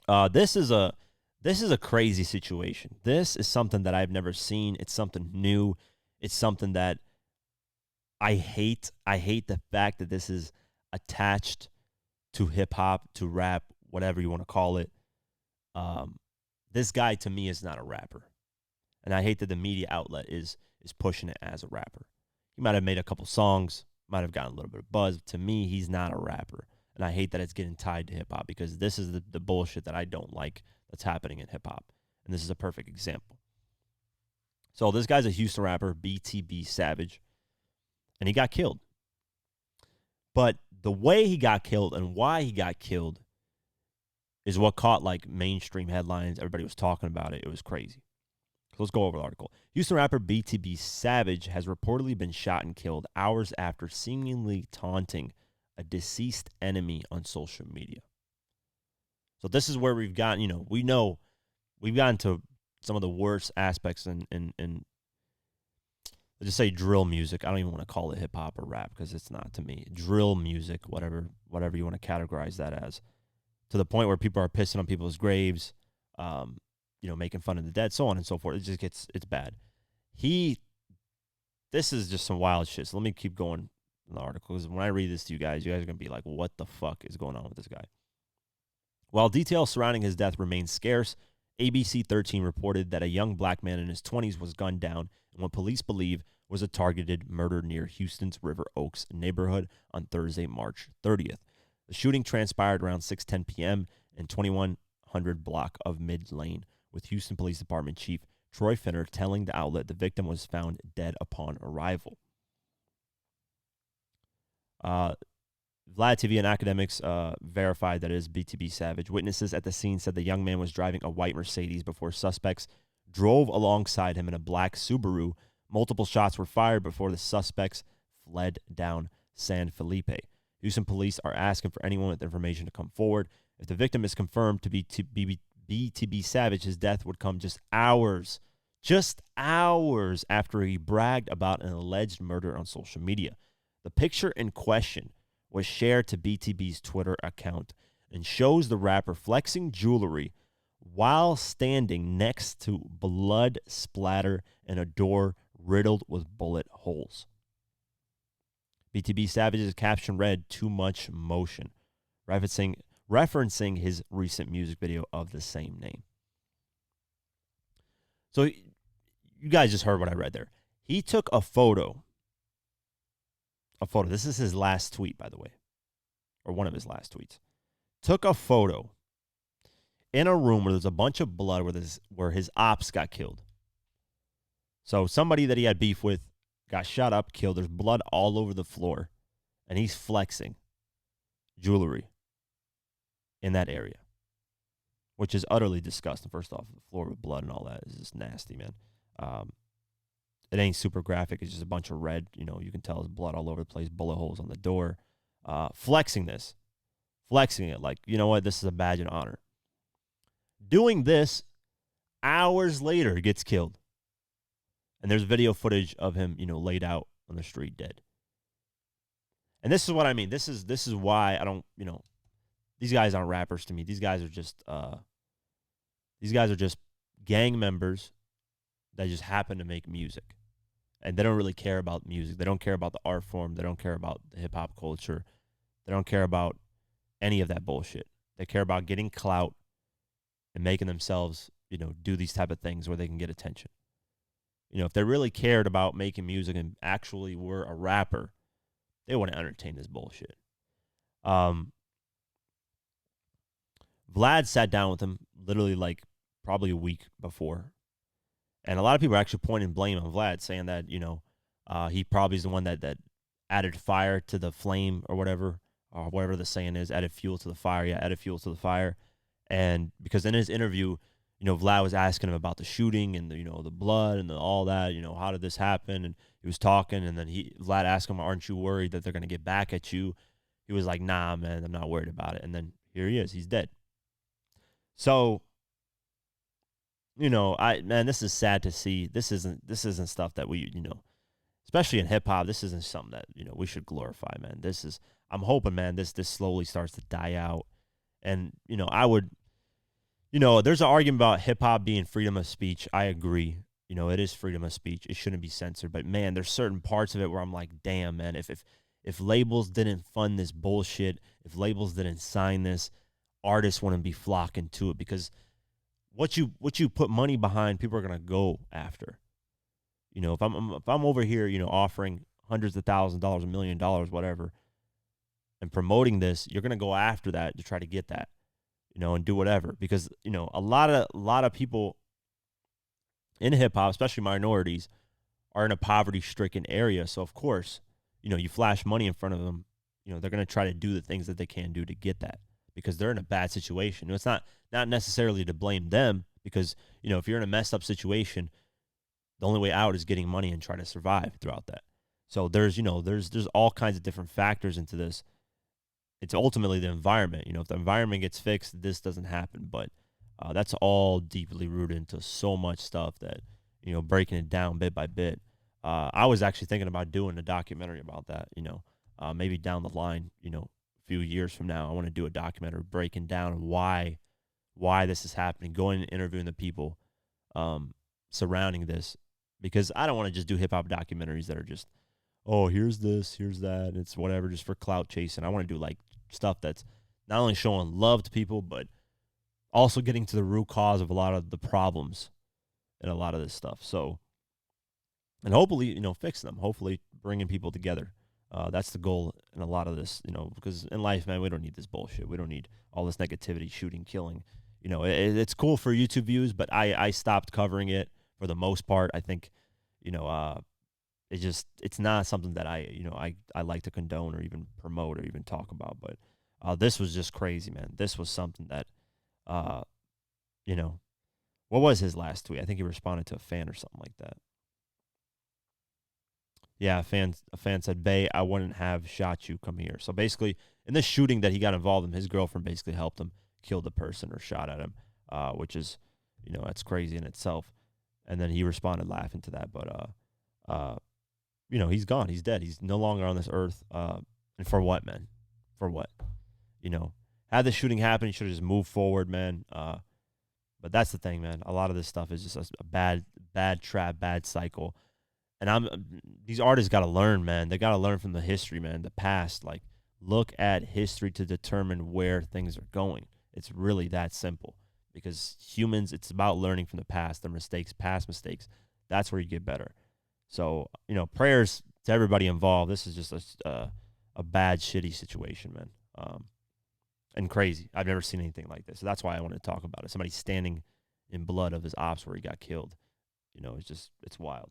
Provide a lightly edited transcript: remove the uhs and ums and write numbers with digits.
This is a crazy situation. This is something that I've never seen. It's something new. It's something that I hate. I hate the fact that this is attached to hip hop, to rap, whatever you want to call it. Um, this guy to me is not a rapper, and I hate that the media outlet is pushing it as a rapper. He might have made a couple songs, might have gotten a little bit of buzz. To me, he's not a rapper, and I hate that it's getting tied to hip hop because this is the bullshit that I don't like that's happening in hip hop, and this is a perfect example. So this guy's a Houston rapper, BTB Savage, and he got killed. But the way he got killed and why he got killed is what caught like mainstream headlines. Everybody was talking about it. It was crazy. So let's go over the article. Houston rapper BTB Savage has reportedly been shot and killed hours after seemingly taunting a deceased enemy on social media. So this is where we've gotten, we know we've gotten to some of the worst aspects in let's just say drill music. I don't even want to call it hip hop or rap because it's not to me. Drill music, whatever you want to categorize that as, to the point where people are pissing on people's graves, making fun of the dead, so on and so forth. It's bad. This is just some wild shit. So let me keep going in the article because when I read this to you guys are going to be like, what the fuck is going on with this guy? While details surrounding his death remain scarce, ABC 13 reported that a young black man in his 20s was gunned down in what police believe was a targeted murder near Houston's River Oaks neighborhood on Thursday, March 30th. The shooting transpired around 6:10 p.m. in 2100 block of Mid Lane, with Houston Police Department Chief Troy Finner telling the outlet the victim was found dead upon arrival. Vlad TV and academics verified that it is BTB Savage. Witnesses at the scene said the young man was driving a white Mercedes before suspects drove alongside him in a black Subaru. Multiple shots were fired before the suspects fled down San Felipe. Houston police are asking for anyone with information to come forward. If the victim is confirmed to be BTB Savage, his death would come just hours after he bragged about an alleged murder on social media. The picture in question was shared to BTB's Twitter account and shows the rapper flexing jewelry while standing next to blood splatter and a door riddled with bullet holes. BTB Savage's caption read, "Too much motion," referencing his recent music video of the same name. So you guys just heard what I read there. He took a photo. This is his last tweet, by the way, or one of his last tweets. Took a photo in a room where there's a bunch of blood where his ops got killed. So somebody that he had beef with got shot up, killed. There's blood all over the floor, and he's flexing jewelry in that area, which is utterly disgusting. First off, the floor with blood and all that is just nasty, man. It ain't super graphic. It's just a bunch of red. You can tell there's blood all over the place, bullet holes on the door. Flexing it like, you know what, this is a badge of honor. Doing this hours later, gets killed. And there's video footage of him, laid out on the street dead. And this is what I mean. This is why I don't, these guys aren't rappers to me. These guys are just gang members that just happen to make music. And they don't really care about music. They don't care about the art form. They don't care about the hip-hop culture. They don't care about any of that bullshit. They care about getting clout and making themselves, do these type of things where they can get attention. If they really cared about making music and actually were a rapper, they wouldn't entertain this bullshit. Vlad sat down with him literally like probably a week before. And a lot of people are actually pointing blame on Vlad, saying that, he probably is the one that added fire to the flame or whatever the saying is, added fuel to the fire. And because in his interview, Vlad was asking him about the shooting and the blood and all that, how did this happen? And he was talking, and then Vlad asked him, "Aren't you worried that they're going to get back at you?" He was like, "Nah, man, I'm not worried about it." And then here he is, he's dead. So, this is sad to see. This isn't stuff that we, especially in hip hop, this isn't something that, we should glorify, man. I'm hoping, man, this slowly starts to die out. And, there's an argument about hip hop being freedom of speech. I agree. It is freedom of speech. It shouldn't be censored. But man, there's certain parts of it where I'm like, damn, man, if labels didn't fund this bullshit, if labels didn't sign this, artists wouldn't be flocking to it because what you put money behind, people are gonna go after. If I'm over here, offering hundreds of $1,000s, $1 million, whatever, and promoting this, you're gonna go after that to try to get that, and do whatever because a lot of people in hip hop, especially minorities, are in a poverty stricken area. So of course, you flash money in front of them, they're gonna try to do the things that they can do to get that because they're in a bad situation. It's not necessarily to blame them because if you're in a messed up situation, the only way out is getting money and trying to survive throughout that. So there's all kinds of different factors into this. It's ultimately the environment. If the environment gets fixed, this doesn't happen. But that's all deeply rooted into so much stuff that breaking it down bit by bit. I was actually thinking about doing a documentary about that. Maybe down the line, a few years from now, I want to do a documentary breaking down why this is happening, going and interviewing the people surrounding this, because I don't want to just do hip hop documentaries that are just, oh, here's this, here's that, it's whatever, just for clout chasing. I want to do like stuff that's not only showing love to people, but also getting to the root cause of a lot of the problems and a lot of this stuff. So, and hopefully, fix them. Hopefully, bringing people together. That's the goal in a lot of this, because in life, man, we don't need this bullshit. We don't need all this negativity, shooting, killing. It's cool for YouTube views, but I stopped covering it for the most part. I think, it's not something that I like to condone or even promote or even talk about. But this was just crazy, man. This was something that, what was his last tweet? I think he responded to a fan or something like that. Yeah, a fan said, "Bay, I wouldn't have shot you. Come here." So basically, in this shooting that he got involved in, his girlfriend basically helped him kill the person or shot at him, which is, that's crazy in itself. And then he responded laughing to that, but he's gone. He's dead. He's no longer on this earth. And for what, man? For what? Had the shooting happen, he should have just moved forward, man. But that's the thing, man. A lot of this stuff is just a bad trap, bad cycle. And these artists got to learn, man. They got to learn from the history, man, the past. Like, look at history to determine where things are going. It's really that simple. Because humans, it's about learning from the past, their mistakes, past mistakes. That's where you get better. So, prayers to everybody involved. This is just a bad, shitty situation, man. And crazy. I've never seen anything like this. So that's why I wanted to talk about it. Somebody standing in blood of his ops where he got killed. It's wild.